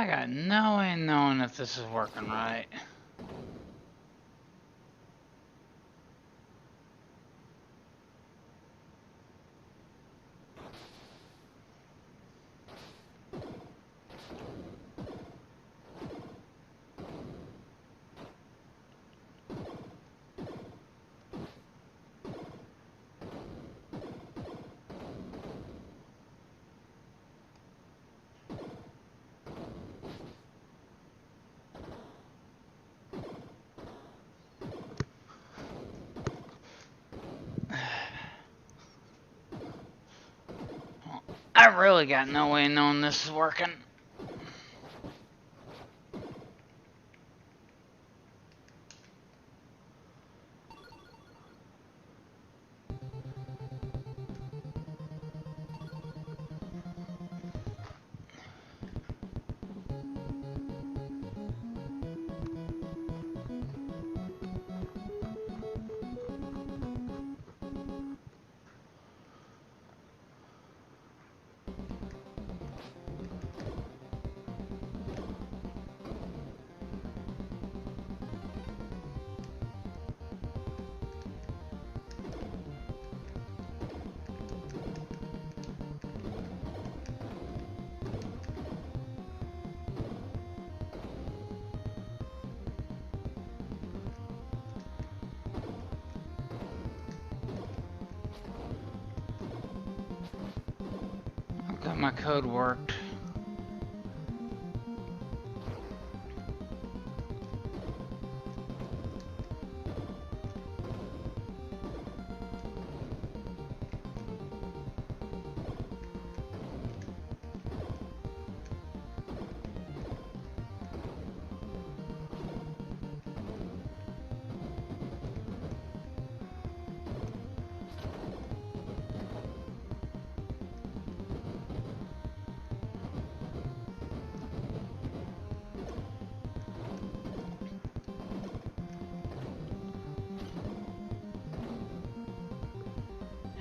I got no way of knowing if this is working right. I really got no way of knowing this is working. Got my code worked.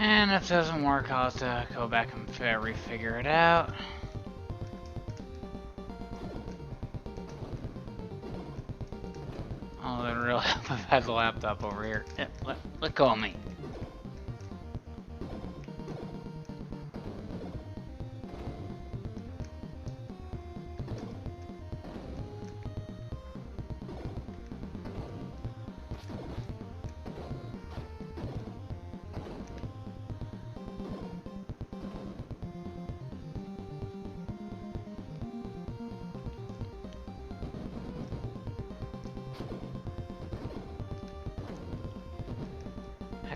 And if it doesn't work, I'll have to go back and refigure it out. Oh, that really I've had the laptop over here. Yeah, let go of me.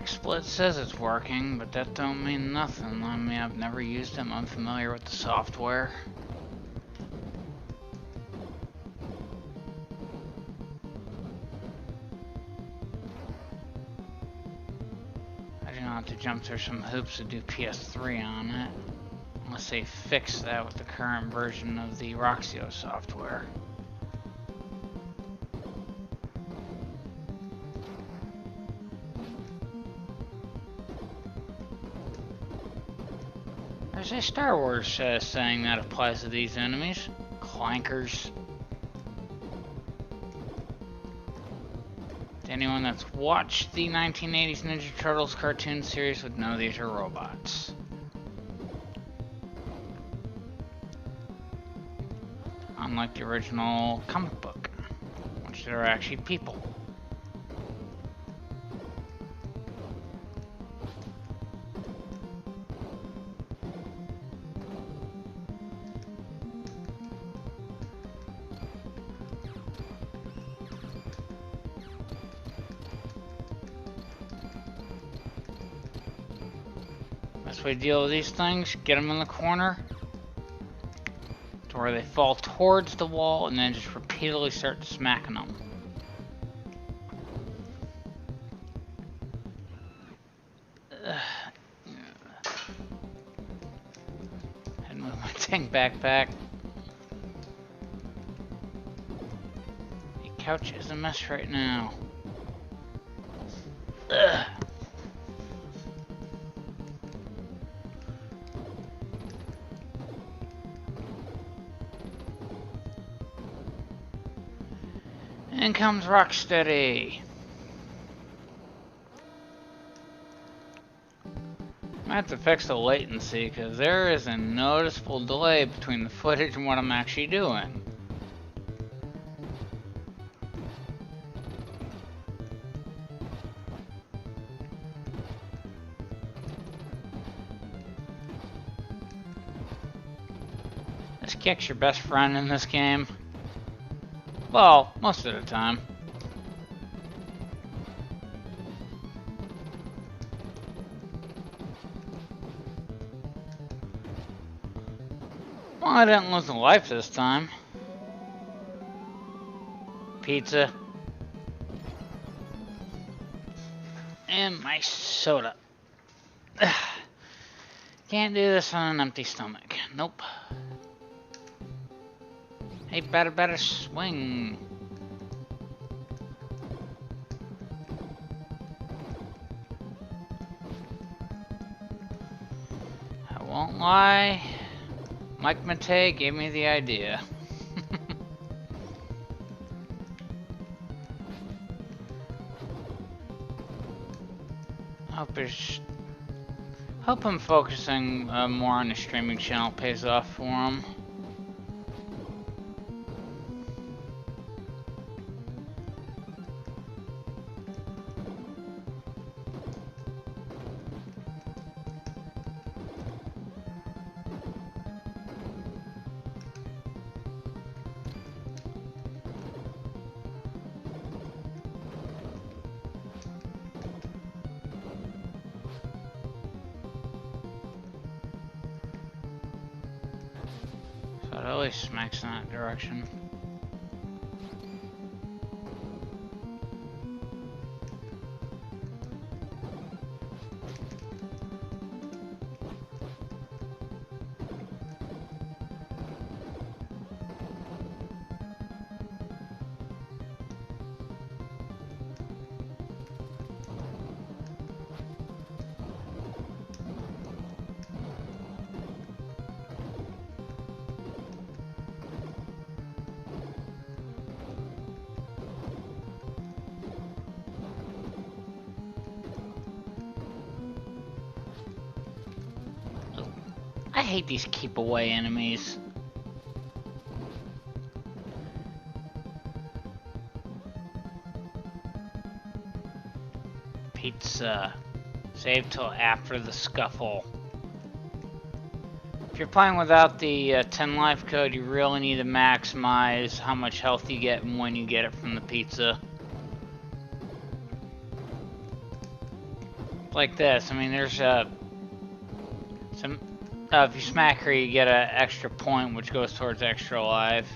XSplit says it's working, but that don't mean nothing. I mean, I've never used them. I'm familiar with the software. I do not have to jump through some hoops to do PS3 on it, unless they fix that with the current version of the Roxio software. There's a Star Wars saying that applies to these enemies. Clankers. Anyone that's watched the 1980s Ninja Turtles cartoon series would know these are robots. Unlike the original comic book, which are actually people. Best way to deal with these things, get them in the corner to where they fall towards the wall and then just repeatedly start smacking them. And move my dang backpack. The couch is a mess right now. Ugh. In comes Rocksteady. I have to fix the latency because there is a noticeable delay between the footage and what I'm actually doing. This kick's your best friend in this game. Well, most of the time. Well, I didn't lose a life this time. Pizza. And my soda. Can't do this on an empty stomach. Nope. Hey, better swing. I won't lie. Mike Matei gave me the idea. Hope him focusing more on the streaming channel pays off for him. So it always smacks in that direction. I hate these keep away enemies. Pizza. Save till after the scuffle. If you're playing without the 10 life code, you really need to maximize how much health you get and when you get it from the pizza. Like this. I mean, there's some. If you smack her, you get an extra point, which goes towards extra life.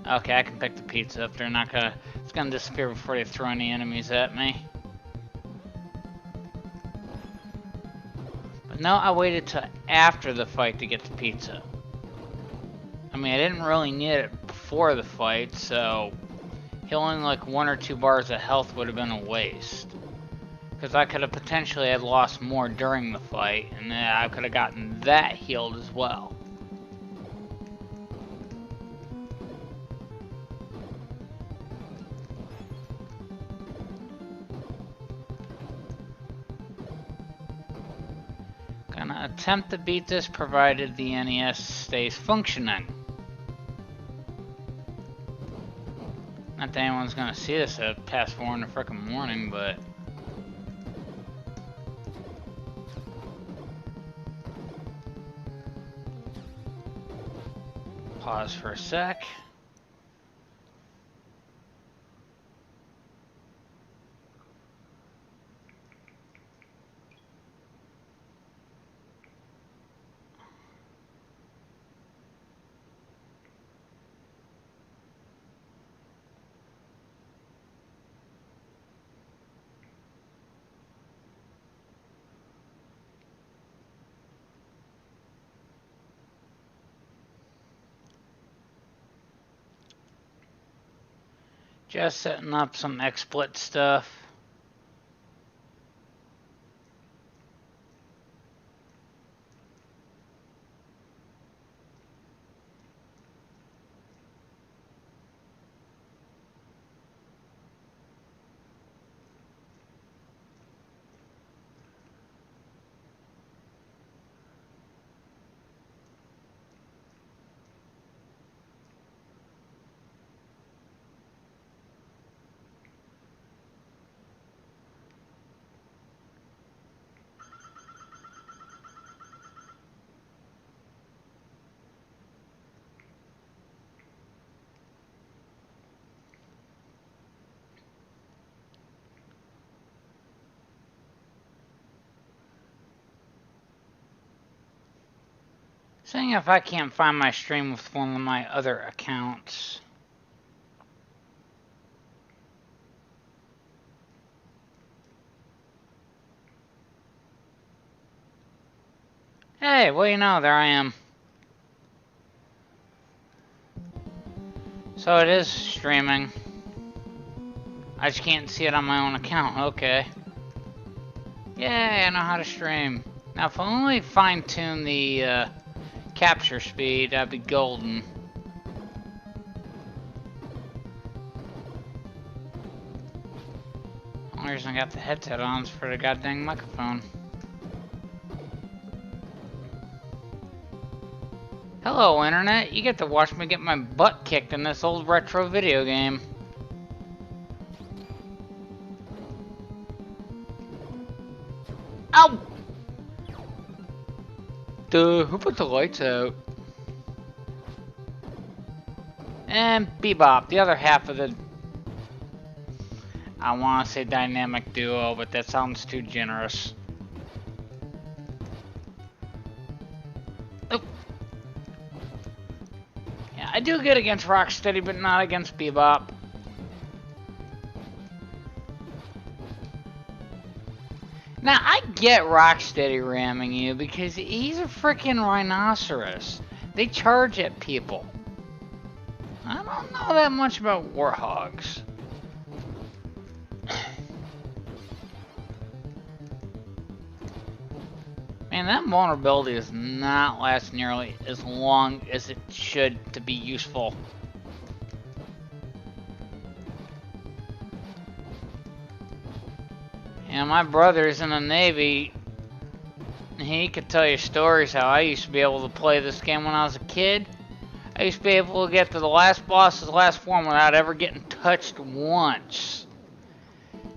Okay, I can pick the pizza up. They're not gonna. It's gonna disappear before they throw any enemies at me. But no, I waited till after the fight to get the pizza. I mean, I didn't really need it before the fight, so healing like 1 or 2 bars of health would have been a waste. Because I could have potentially had lost more during the fight, and then I could have gotten that healed as well. Gonna attempt to beat this provided the NES stays functioning. Not that anyone's gonna see this at past 4 in the frickin' morning, but... Pause for a sec. Just setting up some XSplit stuff. Seeing if I can't find my stream with one of my other accounts. Hey, well, you know, there I am. So it is streaming. I just can't see it on my own account. Okay. Yay, I know how to stream. Now, if I only fine-tune the capture speed, that'd be golden. Only reason I got the headset on is for the goddamn microphone. Hello, Internet. You get to watch me get my butt kicked in this old retro video game. Ow! Duh, who put the lights out? And Bebop, the other half of the... I want to say dynamic duo, but that sounds too generous. Oh. Yeah, I do good against Rocksteady, but not against Bebop. Now, I get Rocksteady ramming you because he's a freaking rhinoceros. They charge at people. I don't know that much about warthogs. Man, that vulnerability does not last nearly as long as it should to be useful. Yeah, my brother's in the Navy. He could tell you stories how I used to be able to play this game when I was a kid. I used to be able to get to the last boss's last form without ever getting touched once.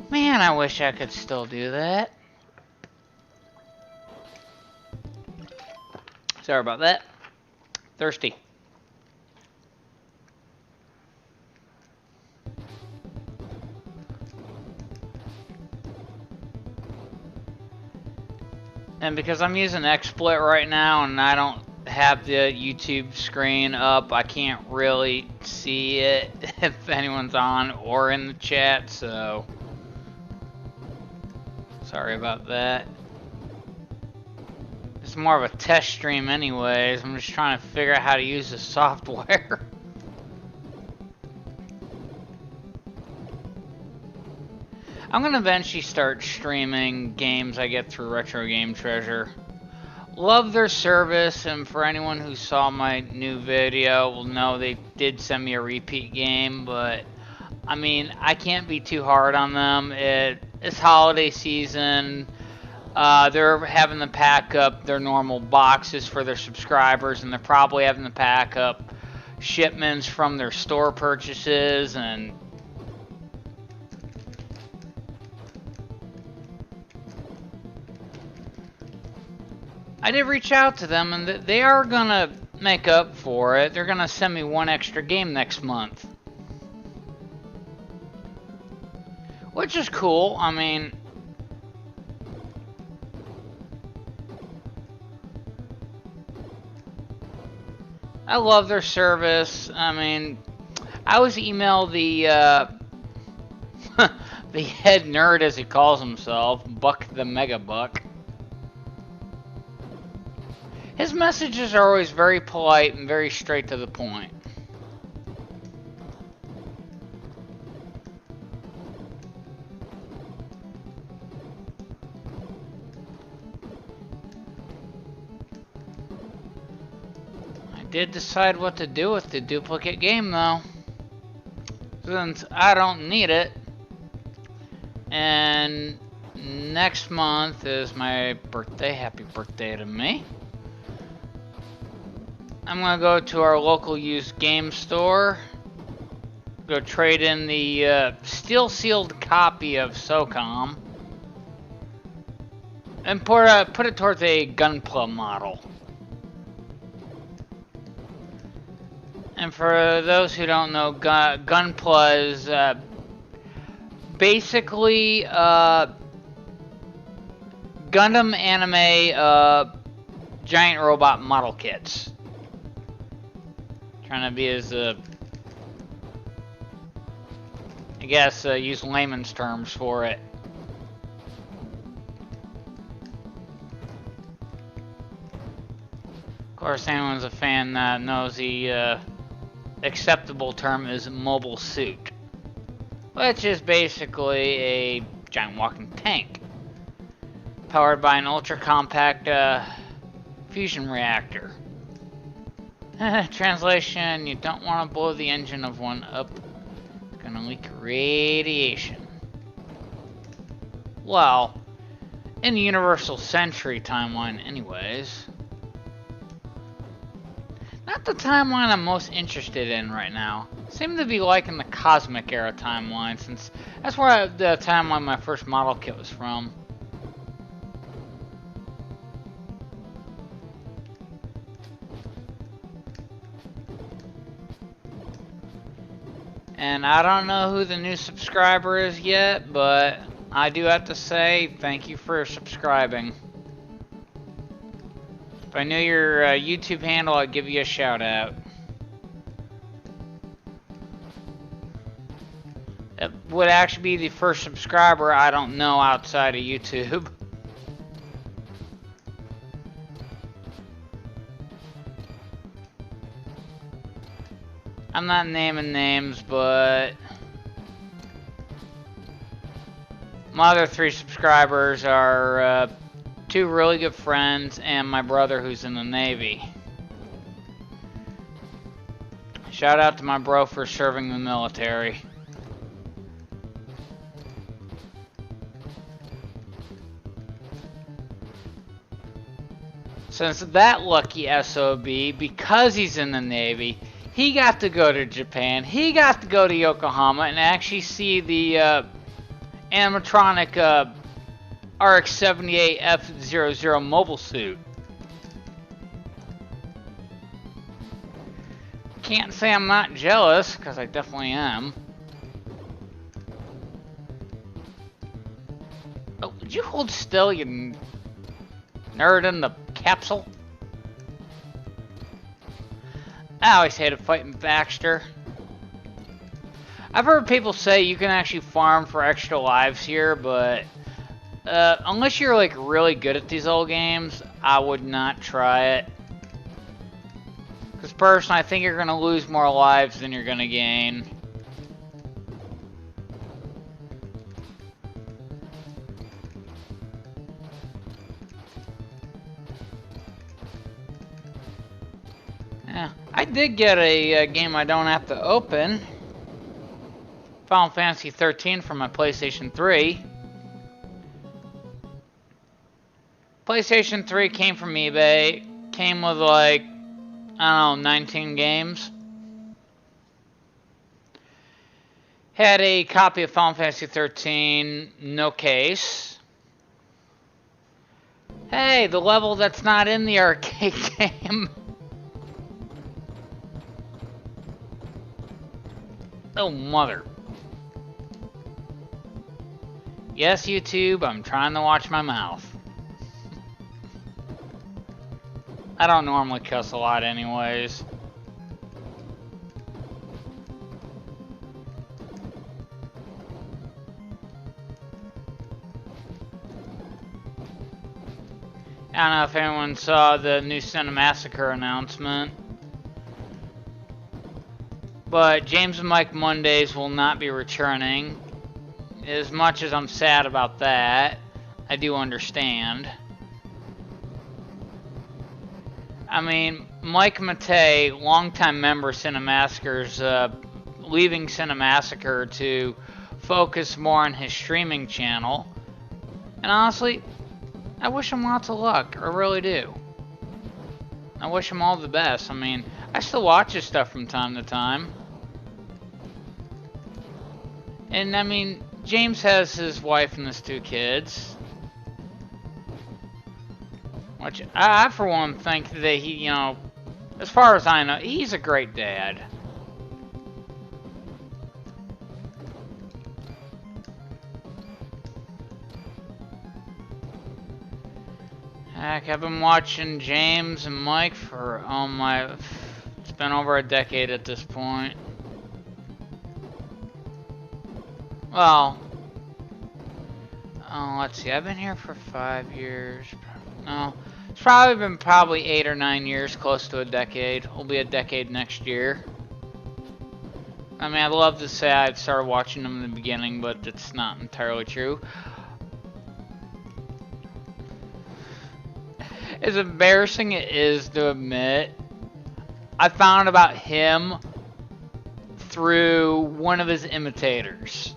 Man, I wish I could still do that. Sorry about that. Thirsty. And because I'm using XSplit right now and I don't have the YouTube screen up, I can't really see it if anyone's on or in the chat, so sorry about that. It's more of a test stream anyways. I'm just trying to figure out how to use the software. I'm gonna eventually start streaming games I get through Retro Game Treasure. Love their service, and for anyone who saw my new video will know they did send me a repeat game, but I mean, I can't be too hard on them. It's holiday season. They're having to pack up their normal boxes for their subscribers, and they're probably having to pack up shipments from their store purchases, and I did reach out to them, and they are gonna make up for it. They're gonna send me one extra game next month, which is cool. I mean, I love their service. I mean, I always email the the head nerd, as he calls himself, Buck the Mega Buck. His messages are always very polite and very straight to the point. I did decide what to do with the duplicate game though, since I don't need it. And next month is my birthday. Happy birthday to me. I'm gonna go to our local used game store, go trade in the steel sealed copy of SOCOM, and put it towards a Gunpla model. And for those who don't know, Gunpla is basically Gundam anime giant robot model kits. Trying to be as, I guess, use layman's terms for it. Of course, anyone's a fan that knows the acceptable term is mobile suit, which is basically a giant walking tank powered by an ultra-compact fusion reactor. Translation, you don't want to blow the engine of one up. It's gonna leak radiation. Well, in the Universal Century timeline anyways. Not the timeline I'm most interested in right now. Seem to be liking the Cosmic Era timeline, since that's where the timeline my first model kit was from. And I don't know who the new subscriber is yet, but I do have to say thank you for subscribing. If I knew your YouTube handle, I'd give you a shout out. It would actually be the first subscriber I don't know outside of YouTube. I'm not naming names, but my other 3 subscribers are 2 really good friends and my brother who's in the Navy. Shout out to my bro for serving the military. Since that lucky SOB, because he's in the Navy, he got to go to Japan, he got to go to Yokohama and actually see the animatronic RX-78F00 mobile suit. Can't say I'm not jealous, because I definitely am. Oh, would you hold still, you nerd in the capsule? I always hated fighting Baxter. I've heard people say you can actually farm for extra lives here, but unless you're like really good at these old games, I would not try it. Because personally, I think you're going to lose more lives than you're going to gain. Yeah, I did get a game I don't have to open. Final Fantasy 13 for my PlayStation 3. PlayStation 3 came from eBay. Came with like, I don't know, 19 games. Had a copy of Final Fantasy 13, no case. Hey, the level that's not in the arcade game. Oh, mother. Yes, YouTube, I'm trying to watch my mouth. I don't normally cuss a lot anyways. I don't know if anyone saw the new Cinemassacre announcement. But James and Mike Mondays will not be returning. As much as I'm sad about that, I do understand. I mean, Mike Matei, longtime member of Cinemassacre's, leaving Cinemassacre to focus more on his streaming channel. And honestly, I wish him lots of luck. I really do. I wish him all the best. I mean, I still watch his stuff from time to time. And I mean, James has his wife and his 2 kids. Which I for one think that he, you know, as far as I know, he's a great dad. Heck, I've been watching James and Mike for, oh my, it's been over a decade at this point. Well, let's see, I've been here for 5 years. No, it's probably been 8 or 9 years, close to a decade. It'll be a decade next year. I mean, I'd love to say I'd started watching them in the beginning, but it's not entirely true. As embarrassing it is to admit, I found about him through one of his imitators.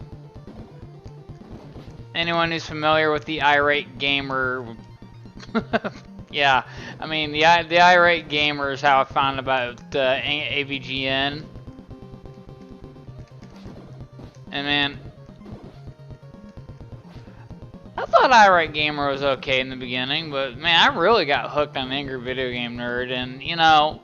Anyone who's familiar with the irate gamer, yeah, I mean the irate gamer is how I found about AVGN. And man, I thought irate gamer was okay in the beginning, but man, I really got hooked on Angry Video Game Nerd, and you know,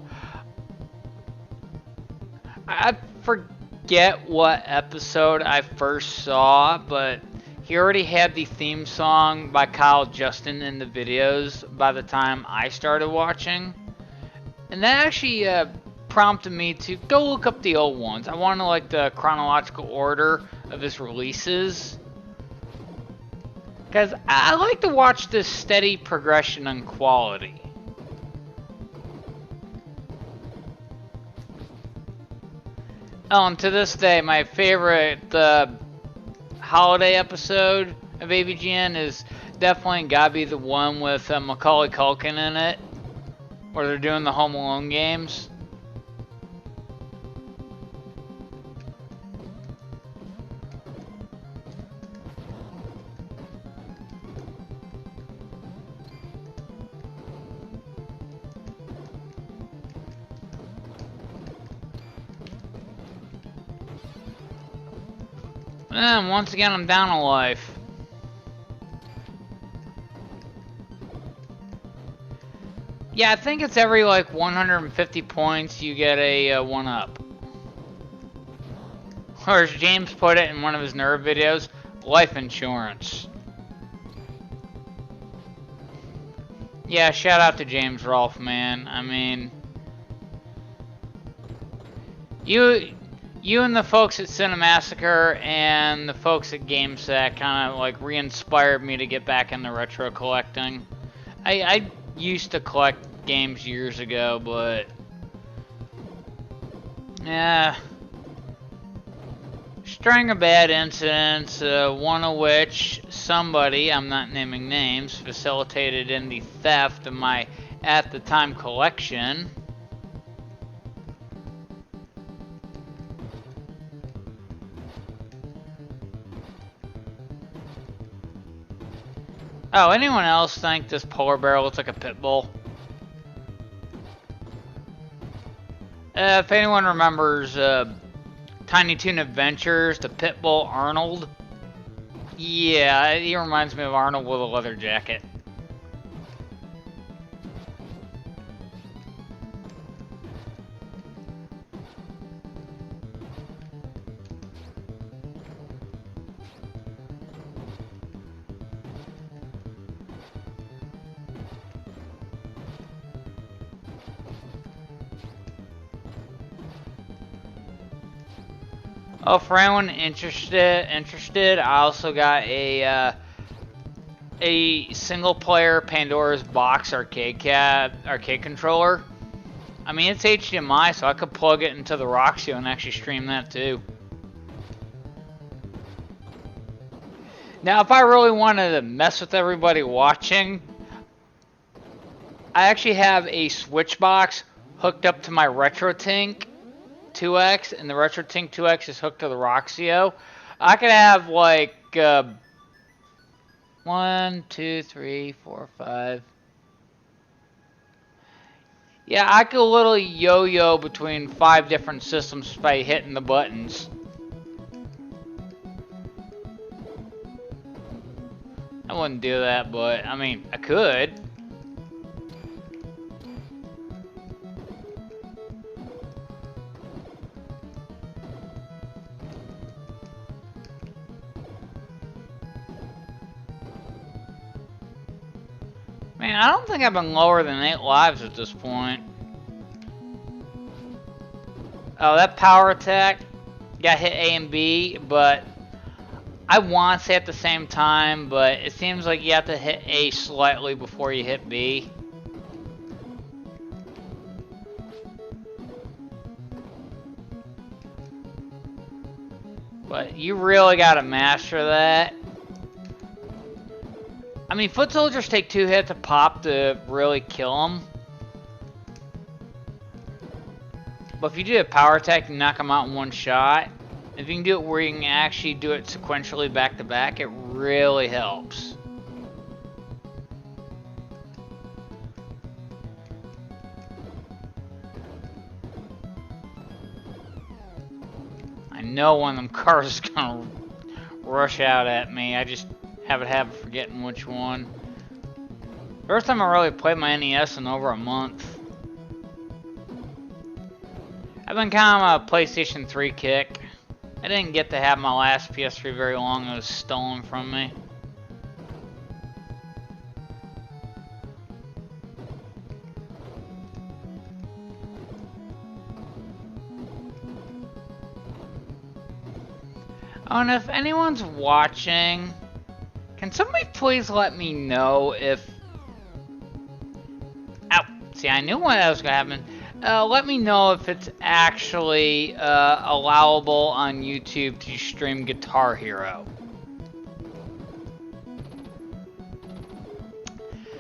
I forget what episode I first saw, but he already had the theme song by Kyle Justin in the videos by the time I started watching. And that actually prompted me to go look up the old ones. I want to like the chronological order of his releases. Because I like to watch this steady progression in quality. Oh, and to this day, my favorite holiday episode of AVGN is definitely gotta be the one with Macaulay Culkin in it, where they're doing the Home Alone games. And once again, I'm down a life. Yeah, I think it's every like 150 points you get a 1-up. Or as James put it in one of his nerd videos, life insurance. Yeah, shout out to James Rolfe, man. I mean, you and the folks at Cinemassacre and the folks at GameSat kind of like re-inspired me to get back into retro collecting. I used to collect games years ago, but yeah, string of bad incidents, one of which somebody, I'm not naming names, facilitated in the theft of my at the time collection. Oh, anyone else think this polar bear looks like a pit bull? If anyone remembers Tiny Toon Adventures, the pit bull Arnold. Yeah, he reminds me of Arnold with a leather jacket. Oh, for anyone interested, I also got a single-player Pandora's Box arcade controller. I mean, it's HDMI, so I could plug it into the Roxio and actually stream that too. Now, if I really wanted to mess with everybody watching, I actually have a Switch box hooked up to my RetroTink 2X, and the RetroTink 2X is hooked to the Roxio. I could have like 1, 2, 3, 4, 5. Yeah, I could literally yo-yo between 5 different systems by hitting the buttons. I wouldn't do that, but I mean, I could. Man, I don't think I've been lower than 8 lives at this point. Oh, that power attack got hit A and B, but I want to say at the same time, but it seems like you have to hit A slightly before you hit B. But you really gotta master that. I mean, foot soldiers take 2 hits to pop to really kill them. But if you do a power attack, you knock them out in 1 shot. If you can do it where you can actually do it sequentially back to back, it really helps. I know one of them cars is gonna rush out at me. I just have a habit of forgetting which one. First time I really played my NES in over a month. I've been kind of on a PlayStation 3 kick. I didn't get to have my last PS3 very long. It was stolen from me. Oh, and if anyone's watching, can somebody please let me know if... Ow! See, I knew what was going to happen. Let me know if it's actually allowable on YouTube to stream Guitar Hero.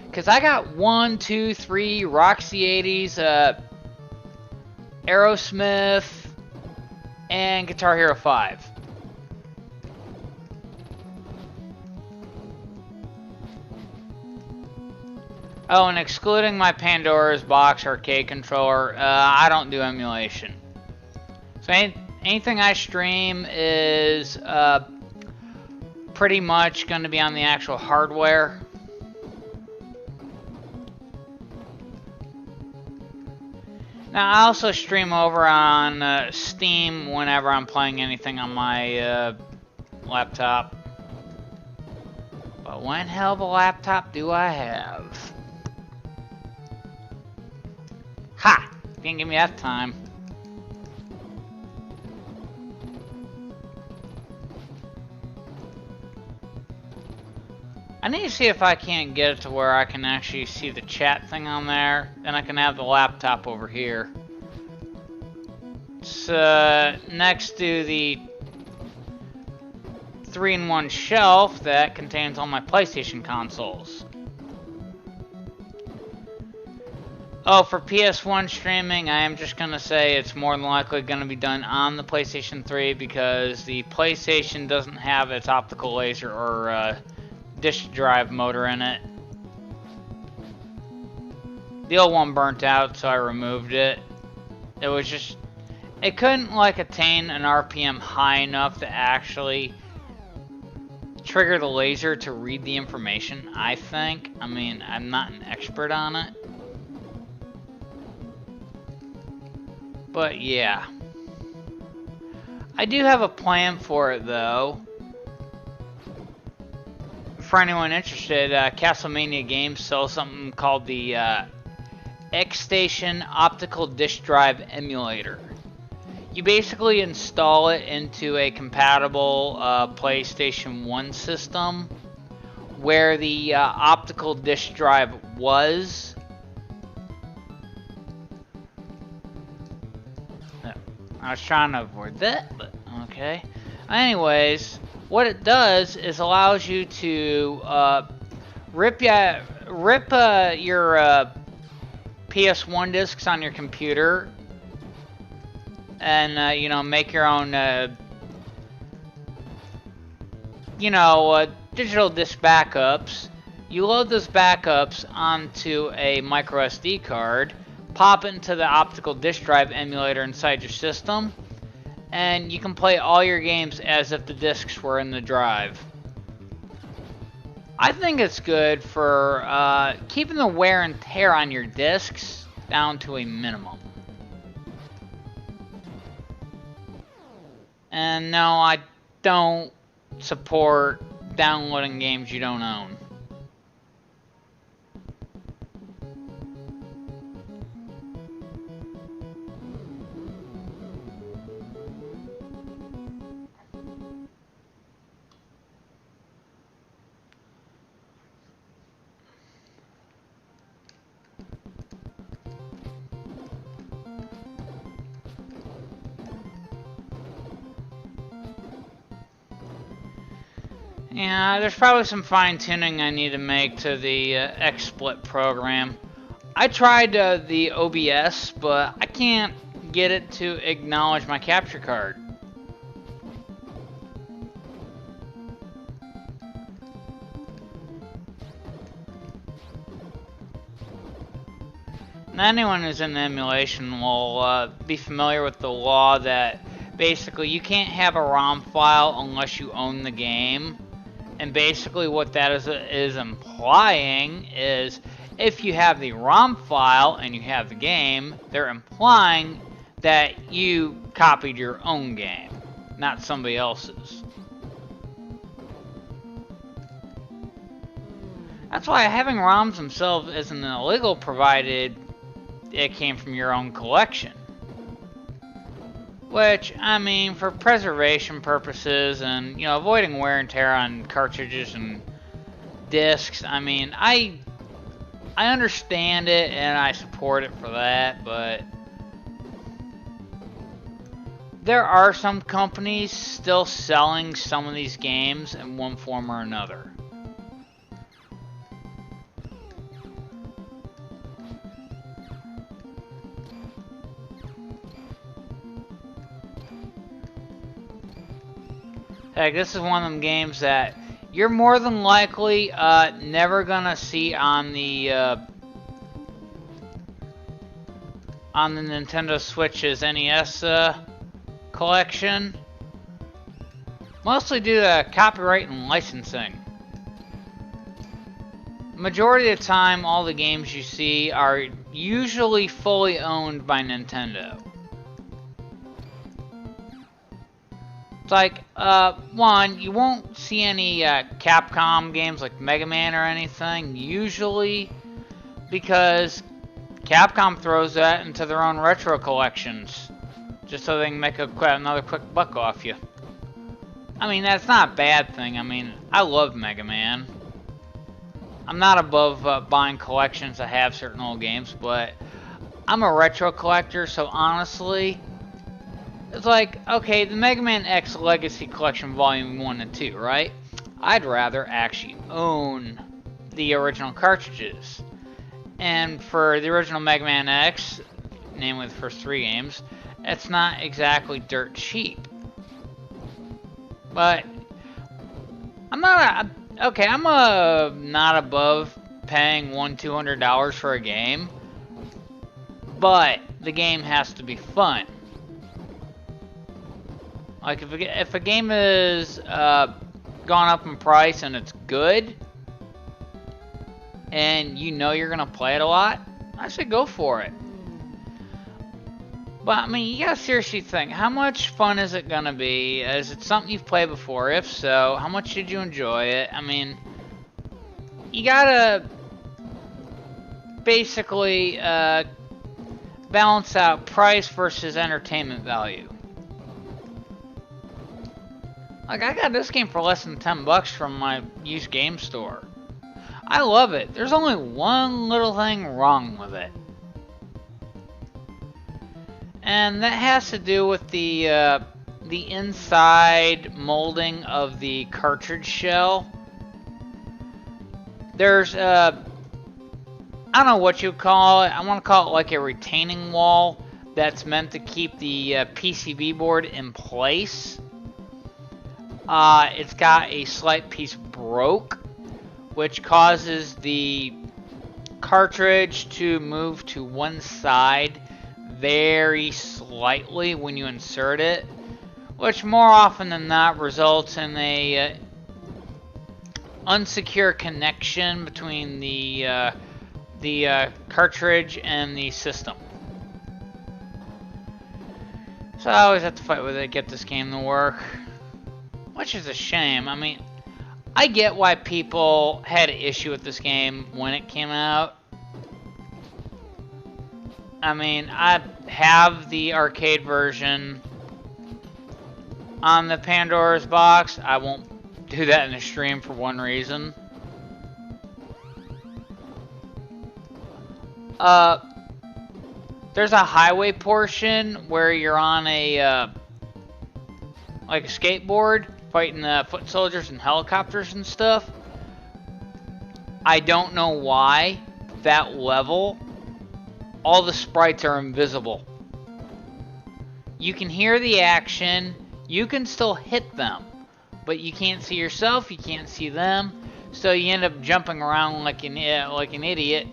Because I got 1, 2, 3 Roxy 80s, Aerosmith, and Guitar Hero 5. Oh, and excluding my Pandora's Box arcade controller, I don't do emulation. So anything I stream is pretty much going to be on the actual hardware. Now, I also stream over on Steam whenever I'm playing anything on my laptop. But one hell of a laptop do I have? Ha! Didn't give me that time. I need to see if I can't get it to where I can actually see the chat thing on there. Then I can have the laptop over here. It's next to the 3-in-1 shelf that contains all my PlayStation consoles. Oh, for PS1 streaming, I am just going to say it's more than likely going to be done on the PlayStation 3 because the PlayStation doesn't have its optical laser or disk drive motor in it. The old one burnt out, so I removed it. It was just... It couldn't, like, attain an RPM high enough to actually trigger the laser to read the information, I think. I mean, I'm not an expert on it. But yeah, I do have a plan for it though. For anyone interested, Castlemania Games sells something called the X-Station Optical Disk Drive Emulator. You basically install it into a compatible PlayStation 1 system where the optical disk drive was. I was trying to avoid that, but okay. Anyways, what it does is allows you to rip your PS1 discs on your computer, and you know, make your own digital disc backups. You load those backups onto a micro SD card. Pop it into the optical disk drive emulator inside your system, and you can play all your games as if the discs were in the drive. I think it's good for keeping the wear and tear on your discs down to a minimum. And no, I don't support downloading games you don't own. Yeah, there's probably some fine-tuning I need to make to the XSplit program. I tried the OBS, but I can't get it to acknowledge my capture card. Now, anyone who's in the emulation will be familiar with the law that basically you can't have a ROM file unless you own the game. And basically what that is implying is if you have the ROM file and you have the game, they're implying that you copied your own game, not somebody else's. That's why having ROMs themselves isn't illegal, provided it came from your own collection. Which, I mean, for preservation purposes and, you know, avoiding wear and tear on cartridges and discs, I mean, I understand it and I support it for that, but there are some companies still selling some of these games in one form or another. Heck, this is one of them games that you're more than likely never gonna see on the Nintendo Switch's NES collection, mostly due to copyright and licensing. Majority of the time, all the games you see are usually fully owned by Nintendo. Like, one, you won't see any Capcom games like Mega Man or anything, usually, because Capcom throws that into their own retro collections, just so they can make another quick buck off you. I mean, that's not a bad thing. I mean, I love Mega Man. I'm not above buying collections that have certain old games, but I'm a retro collector, so honestly, it's like, okay, the Mega Man X Legacy Collection Volume 1 and 2, right? I'd rather actually own the original cartridges. And for the original Mega Man X, namely the first 3 games, it's not exactly dirt cheap. But I'm not not above paying $100-200 for a game, but the game has to be fun. Like, if a game is gone up in price and it's good, and you know you're gonna play it a lot, I say go for it. But I mean, you gotta seriously think, how much fun is it gonna be? Is it something you've played before? If so, how much did you enjoy it? I mean, you gotta basically balance out price versus entertainment value. Like, I got this game for less than $10 from my used game store. I love it. There's only one little thing wrong with it. And that has to do with the inside molding of the cartridge shell. There's, I don't know what you call it. I want to call it like a retaining wall that's meant to keep the PCB board in place. It's got a slight piece broke, which causes the cartridge to move to one side very slightly when you insert it, which more often than not results in a unsecure connection between the cartridge and the system. So I always have to fight with it to get this game to work, which is a shame. I mean, I get why people had an issue with this game when it came out. I mean, I have the arcade version on the Pandora's box. I won't do that in the stream for one reason. There's a highway portion where you're on a like a skateboard, fighting the foot soldiers and helicopters and stuff. I don't know why that level, all the sprites are invisible. You can hear the action, you can still hit them, but you can't see yourself, you can't see them, so you end up jumping around like an idiot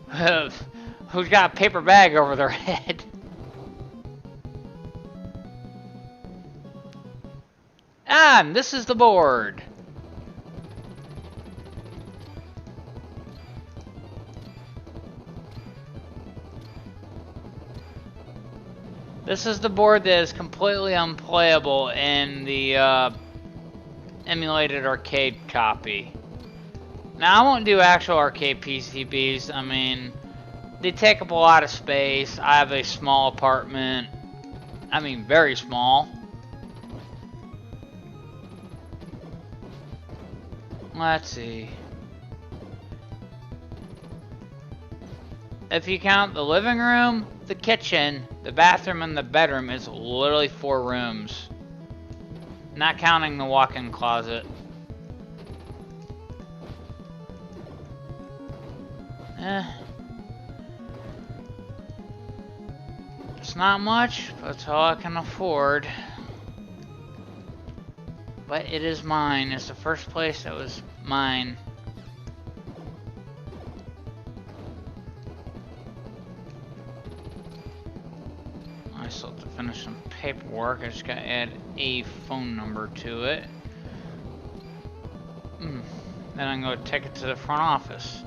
who's got a paper bag over their head. And this is the board. This is the board that is completely unplayable in the emulated arcade copy. Now, I won't do actual arcade PCBs. I mean, they take up a lot of space. I have a small apartment. I mean, very small. Let's see. If you count the living room, the kitchen, the bathroom, and the bedroom, it's literally 4 rooms. Not counting the walk-in closet. It's not much, but it's all I can afford. But it is mine. It's the first place that was mine. I still have to finish some paperwork. I just gotta add a phone number to it. Then I'm gonna take it to the front office.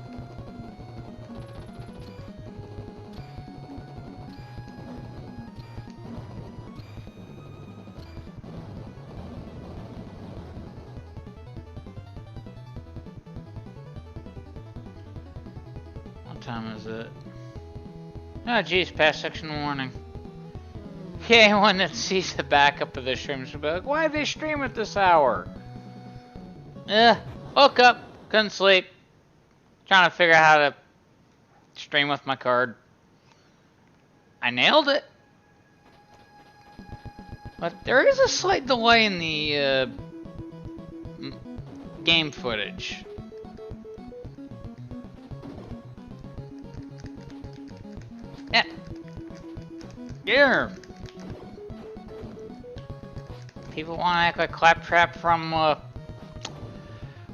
What time is it? Oh geez, past section warning. Yeah, anyone that sees the backup of the stream should be like, why they stream at this hour? Woke up, couldn't sleep. Trying to figure out how to stream with my card. I nailed it. But there is a slight delay in the game footage. Yeah. People want to act like Claptrap from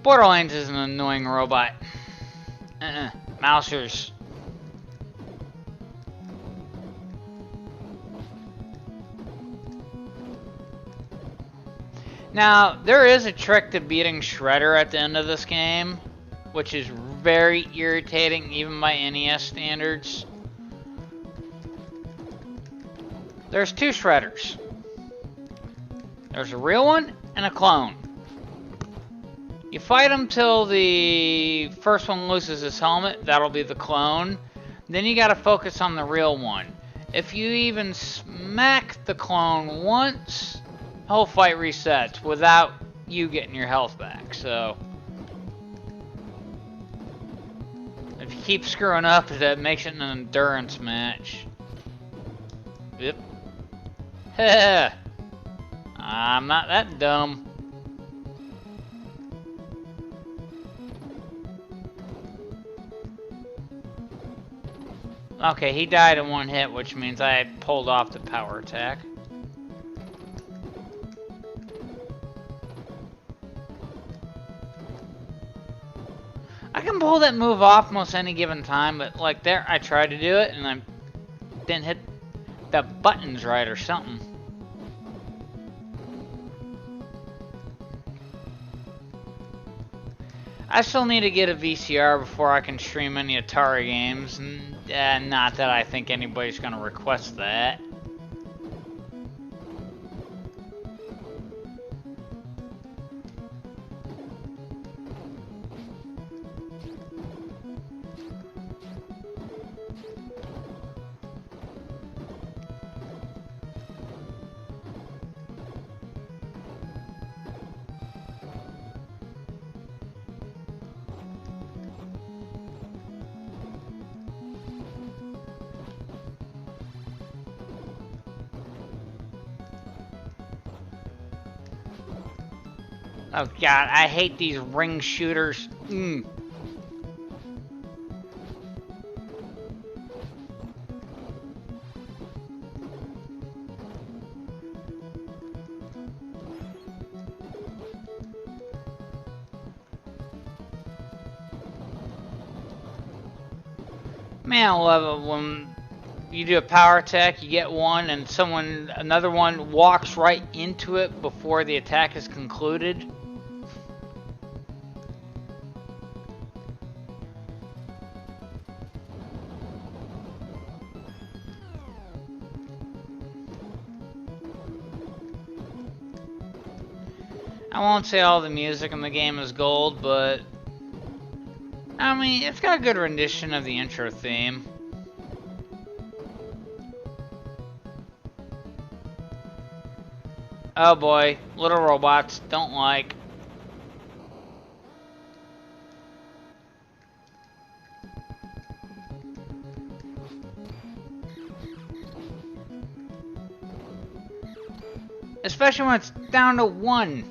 Borderlands is an annoying robot. Mousers. Now, there is a trick to beating Shredder at the end of this game, which is very irritating even by NES standards. There's 2 Shredders. There's a real one and a clone. You fight them till the first one loses his helmet, that'll be the clone. Then you gotta focus on the real one. If you even smack the clone once, the whole fight resets without you getting your health back, so. If you keep screwing up, that makes it an endurance match. Yep. I'm not that dumb. Okay, he died in 1 hit, which means I pulled off the power attack. I can pull that move off most any given time, but like there, I tried to do it and I didn't hit the buttons right or something. I still need to get a VCR before I can stream any Atari games, and not that I think anybody's going to request that. Oh god, I hate these ring shooters. Man, I love it when you do a power attack, you get one, and another one walks right into it before the attack is concluded. I won't say all the music in the game is gold, but I mean, it's got a good rendition of the intro theme. Oh boy, little robots, don't like. Especially when it's down to one.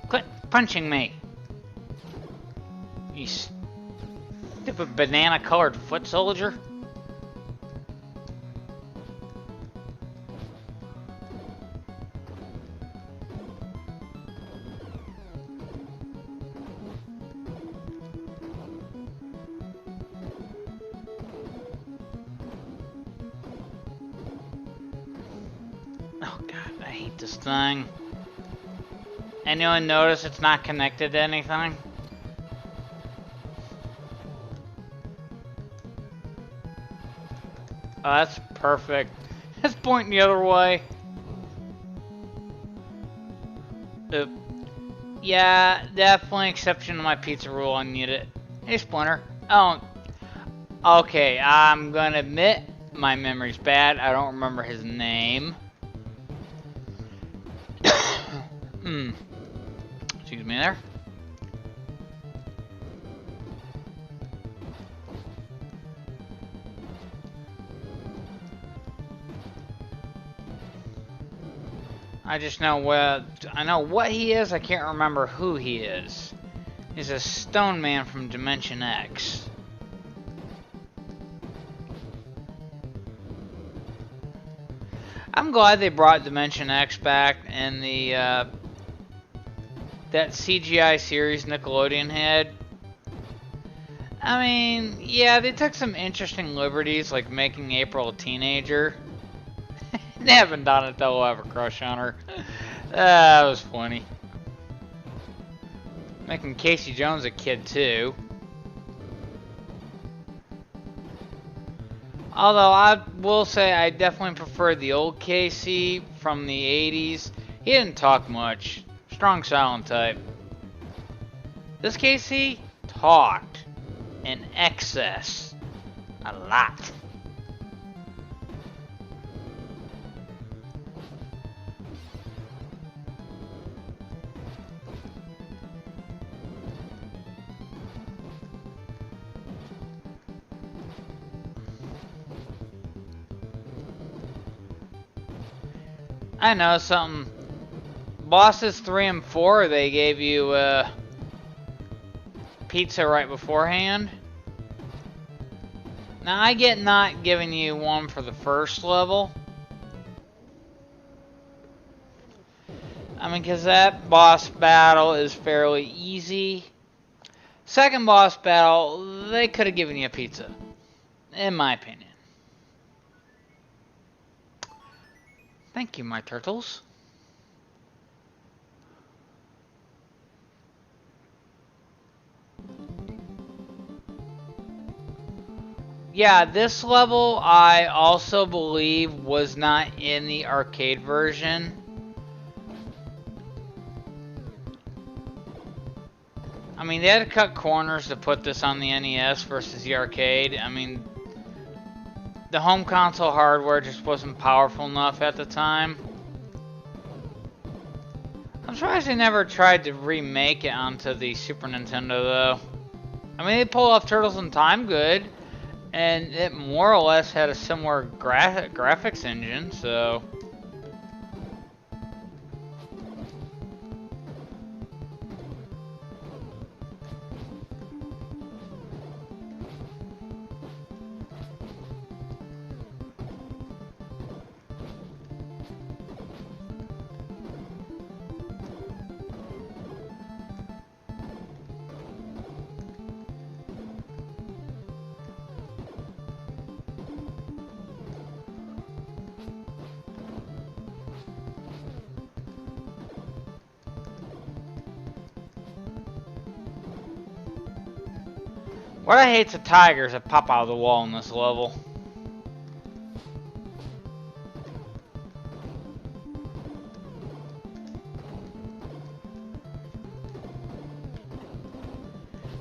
Quit punching me! You stupid banana-colored foot soldier! Oh god, I hate this thing. Anyone notice it's not connected to anything? Oh, that's perfect. It's pointing the other way. Yeah, definitely exception to my pizza rule. I need it. Hey, Splinter. Oh, okay. I'm gonna admit my memory's bad. I don't remember his name. Excuse me there. I just know I know what he is. I can't remember who he is. He's a stone man from Dimension X. I'm glad they brought Dimension X back and the that CGI series Nickelodeon had. I mean, yeah, they took some interesting liberties, like making April a teenager. They haven't done it though. I'll have a crush on her. That was funny. Making Casey Jones a kid too. Although I will say I definitely prefer the old Casey from the 80s. He didn't talk much. Strong silent type. This Casey talked in excess. A lot. I know something. Bosses 3 and 4, they gave you pizza right beforehand. Now I get not giving you one for the first level. I mean, because that boss battle is fairly easy. Second boss battle, they could have given you a pizza, in my opinion. Thank you, my turtles. Yeah, this level I also believe was not in the arcade version. I mean, they had to cut corners to put this on the NES versus the arcade. I mean, the home console hardware just wasn't powerful enough at the time. I'm surprised they never tried to remake it onto the Super Nintendo, though. I mean, they pulled off Turtles in Time good, and it more or less had a similar graphics engine, so... What I hate's the tigers that pop out of the wall in this level.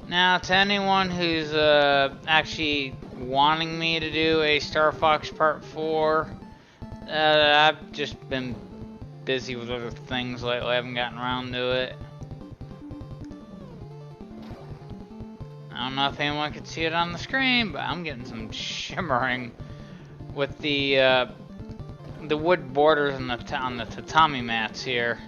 Now, to anyone who's actually wanting me to do a Star Fox Part 4, I've just been busy with other things lately. I haven't gotten around to it. I don't know if anyone can see it on the screen, but I'm getting some shimmering with the wood borders on the tatami mats here.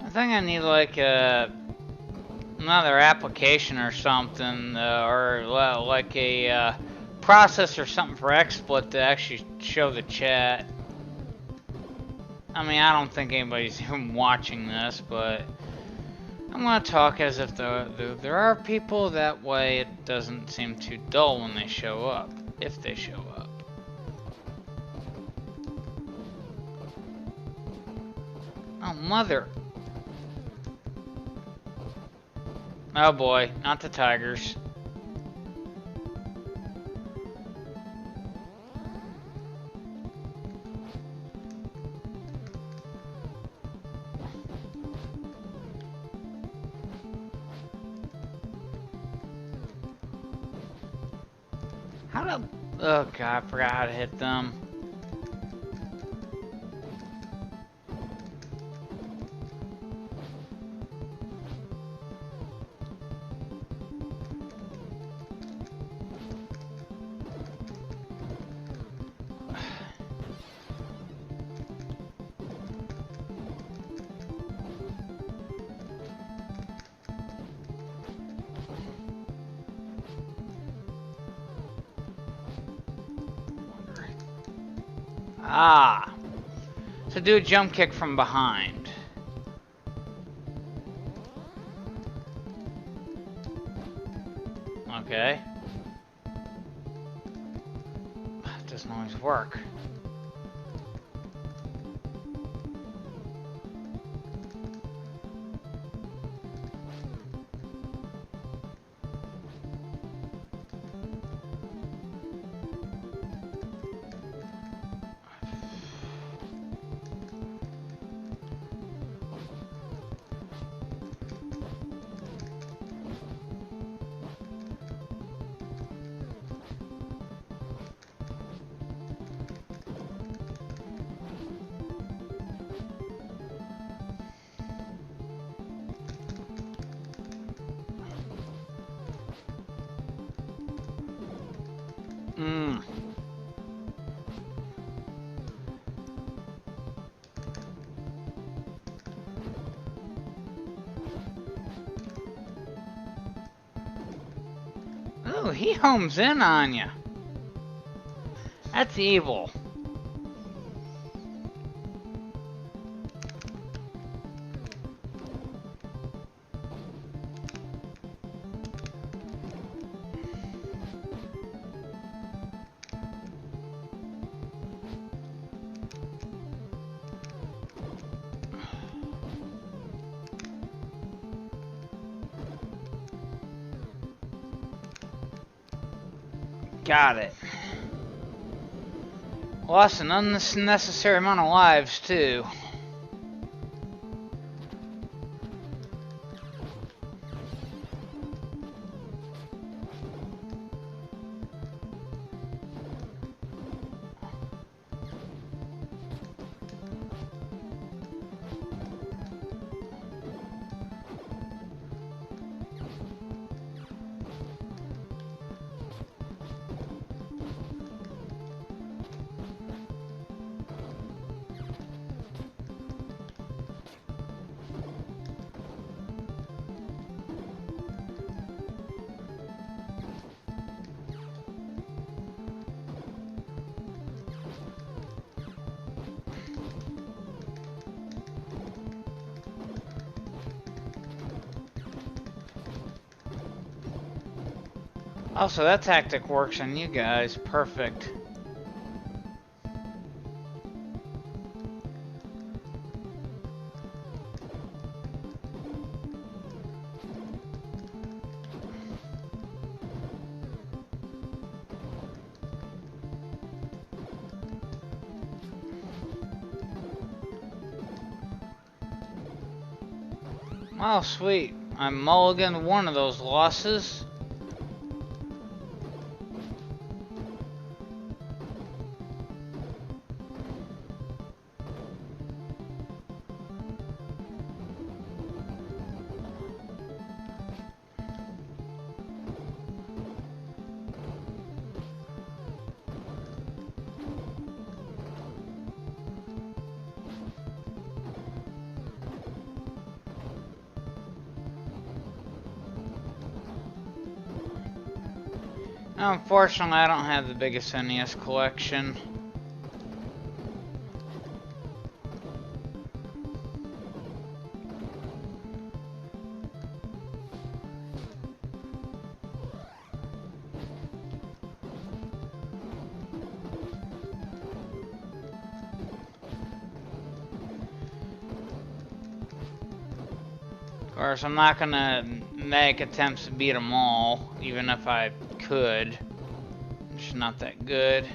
I think I need like another application or something, or like a process or something for XSplit to actually show the chat. I mean, I don't think anybody's even watching this, but I'm gonna talk as if there are people. That way it doesn't seem too dull when they show up, if they show up. Oh, mother. Oh boy, not the tigers. How to... Oh god, I forgot how to hit them. Ah. So do a jump kick from behind. Okay. It doesn't always work. Mm. Ooh, he homes in on you. That's evil. Got it. Lost an unnecessary amount of lives, too. Also, that tactic works on you guys. Perfect. Oh, sweet. I mulliganed one of those losses. Unfortunately, I don't have the biggest NES collection. Of course, I'm not gonna make attempts to beat them all, even if I could. I'm just not that good.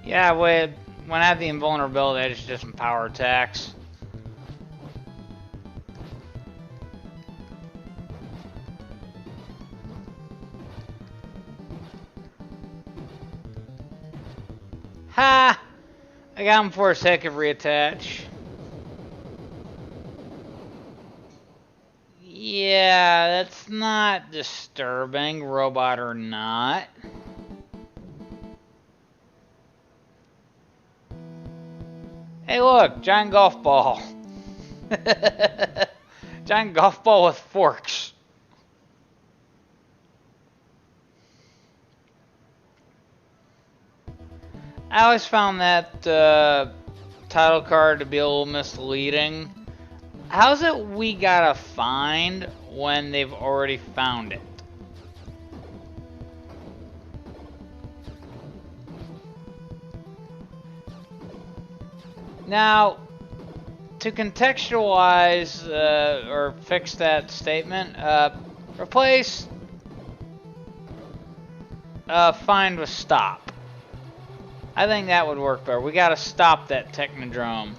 Yeah, when I have the invulnerability, I just do some power attacks. Ha! I got him for a second reattach. Yeah, that's not disturbing, robot or not. Hey look, giant golf ball. Giant golf ball with forks. I always found that title card to be a little misleading. How's it we gotta find when they've already found it? Now, to contextualize or fix that statement, replace find with stop. I think that would work better. We gotta stop that technodrome.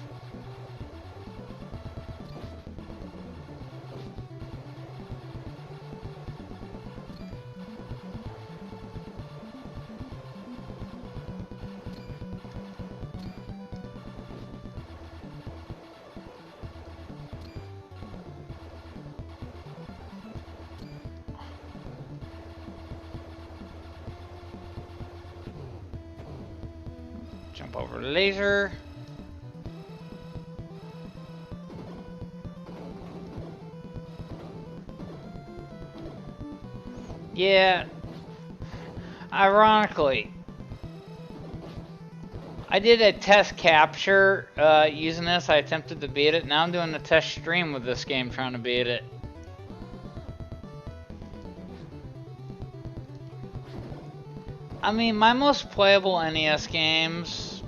Jump over the laser. Yeah. Ironically, I did a test capture using this. I attempted to beat it. Now I'm doing a test stream with this game trying to beat it. I mean, my most playable NES games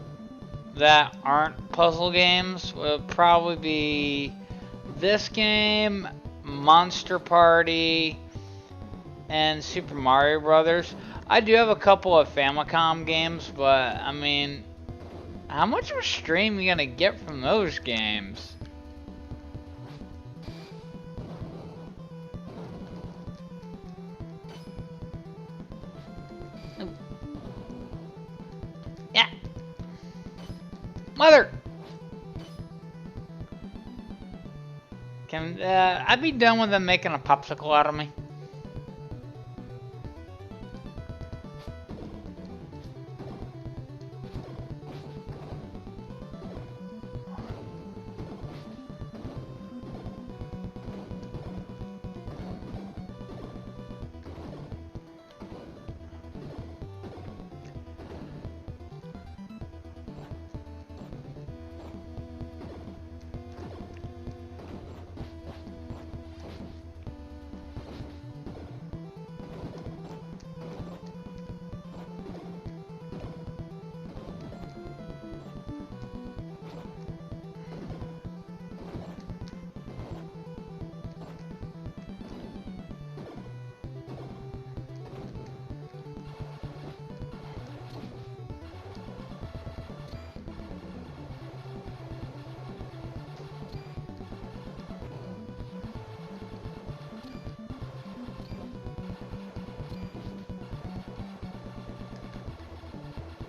that aren't puzzle games would probably be this game, Monster Party, and Super Mario Brothers. I do have a couple of Famicom games, but I mean, how much of a stream are you gonna get from those games? Yeah. Mother! Can I be done with them making a popsicle out of me?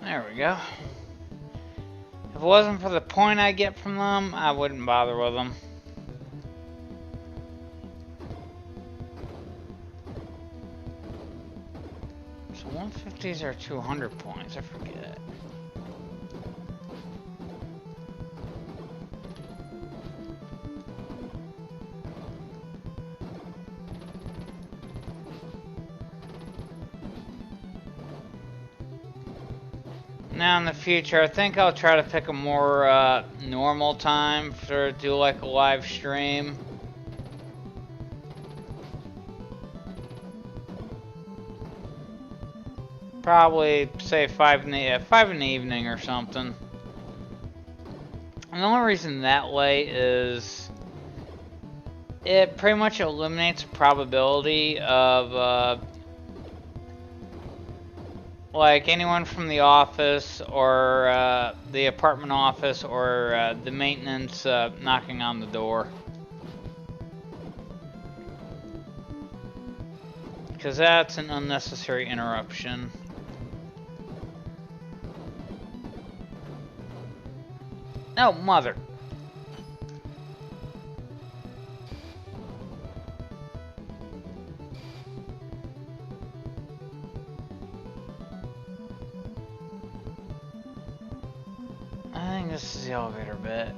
There we go. If it wasn't for the point I get from them, I wouldn't bother with them. So 150s are 200 points, I forget. Now in the future, I think I'll try to pick a more normal time for do like a live stream. Probably say 5 in the evening or something. And the only reason that way is it pretty much eliminates the probability of like anyone from the office or the apartment office or the maintenance knocking on the door. Because that's an unnecessary interruption. Oh, mother. I think this is the elevator bit.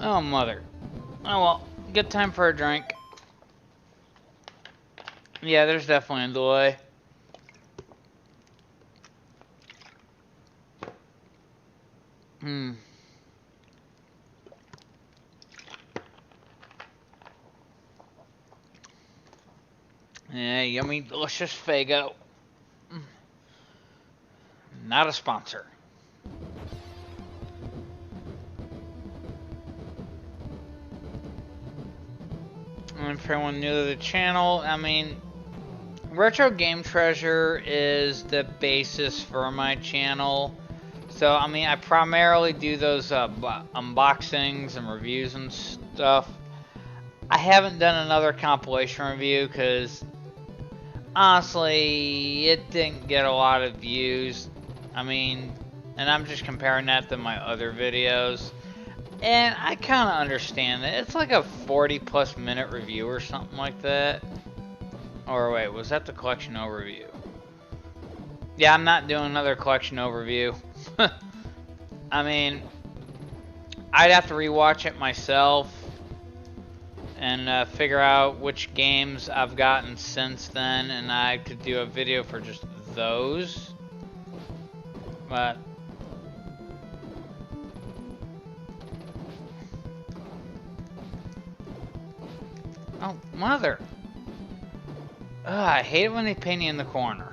Oh, mother. Oh, well. Good time for a drink. Yeah, there's definitely a delay. Yeah, yummy, delicious Fago. Not a sponsor. And for anyone new to the channel, I mean, Retro Game Treasure is the basis for my channel. So, I mean, I primarily do those unboxings and reviews and stuff. I haven't done another compilation review because, honestly, it didn't get a lot of views. I mean, and I'm just comparing that to my other videos. And I kind of understand that. It's like a 40+ minute review or something like that. Or wait, was that the collection overview? Yeah, I'm not doing another collection overview. I mean, I'd have to rewatch it myself and figure out which games I've gotten since then, and I could do a video for just those. But oh, mother! Ugh, I hate it when they pin you in the corner.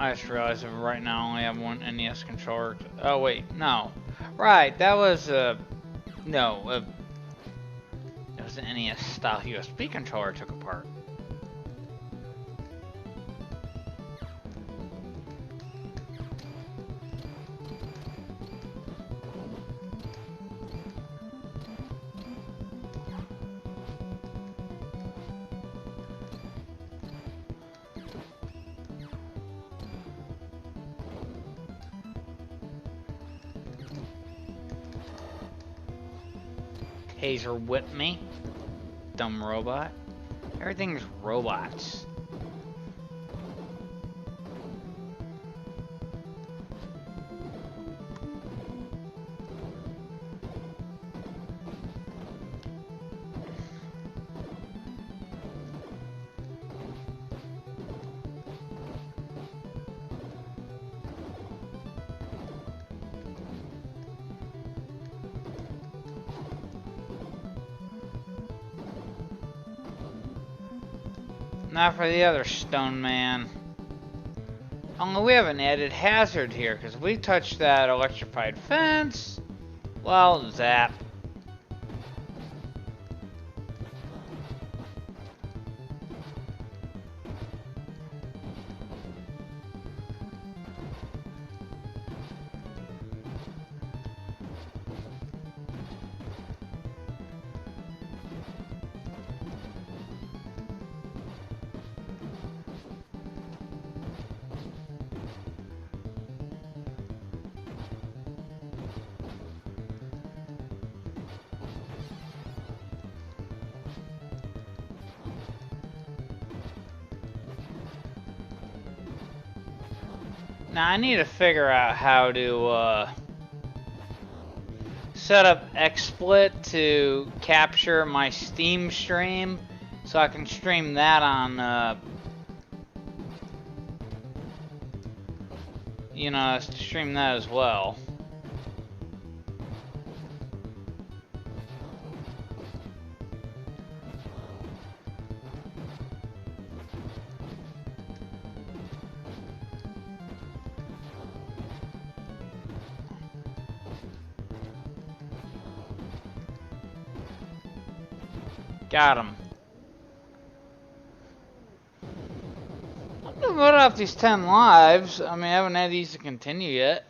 I just realized that right now I only have one NES controller. Oh wait, no. Right, that was no, it was an NES style USB controller I took apart. Taser whipped me. Dumb robot. Everything's robots. Not for the other stone man. Only we have an added hazard here, because if we touch that electrified fence, well, zap. Now I need to figure out how to set up XSplit to capture my Steam stream, so I can stream that on, you know, stream that as well. Got him. I'm gonna vote off these 10 lives. I mean, I haven't had these to continue yet.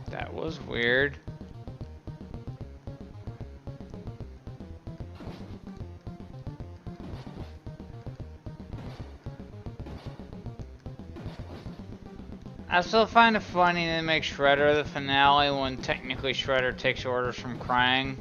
That was weird. I still find it funny they make Shredder the finale when technically Shredder takes orders from Krang.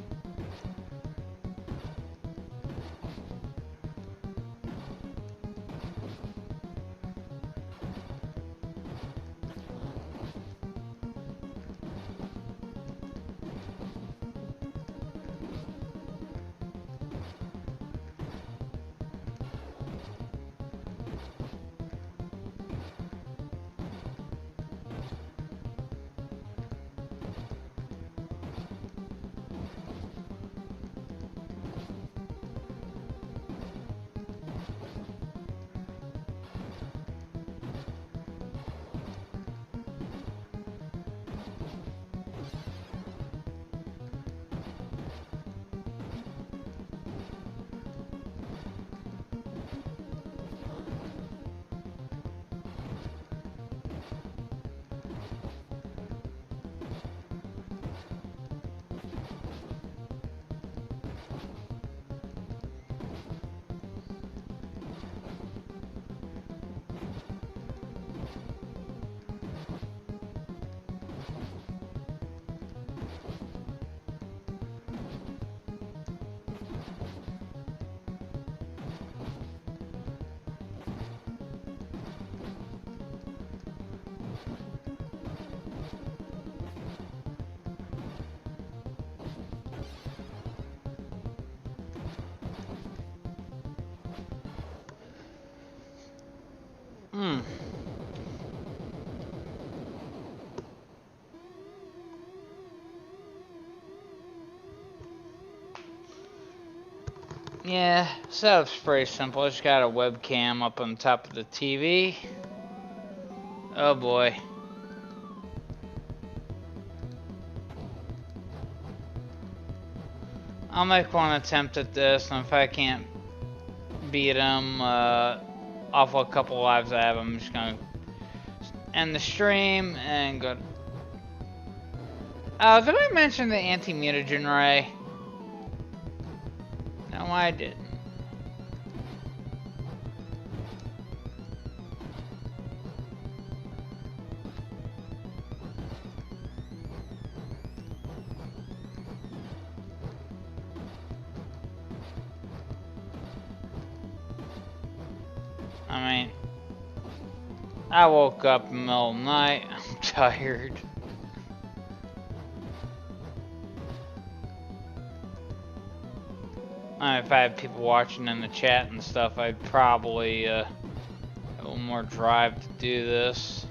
Hmm. Yeah, setup's pretty simple. I just got a webcam up on top of the TV. Oh boy. I'll make one attempt at this, and if I can't beat him off a couple lives I have, I'm just gonna end the stream and go. Did I mention the anti-mutagen ray? No, I didn't. I mean, I woke up in the middle of the night. I'm tired. If I had people watching in the chat and stuff, I'd probably have a little more drive to do this.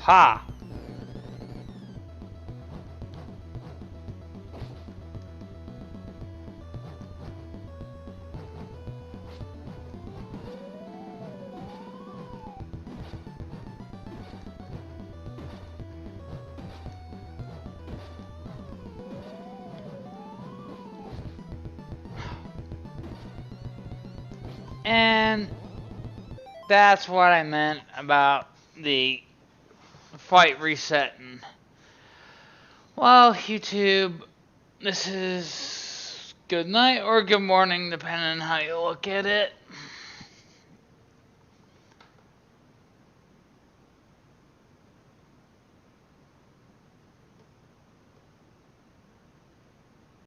Ha! And that's what I meant about the fight resetting. Well, YouTube, this is good night or good morning, depending on how you look at it.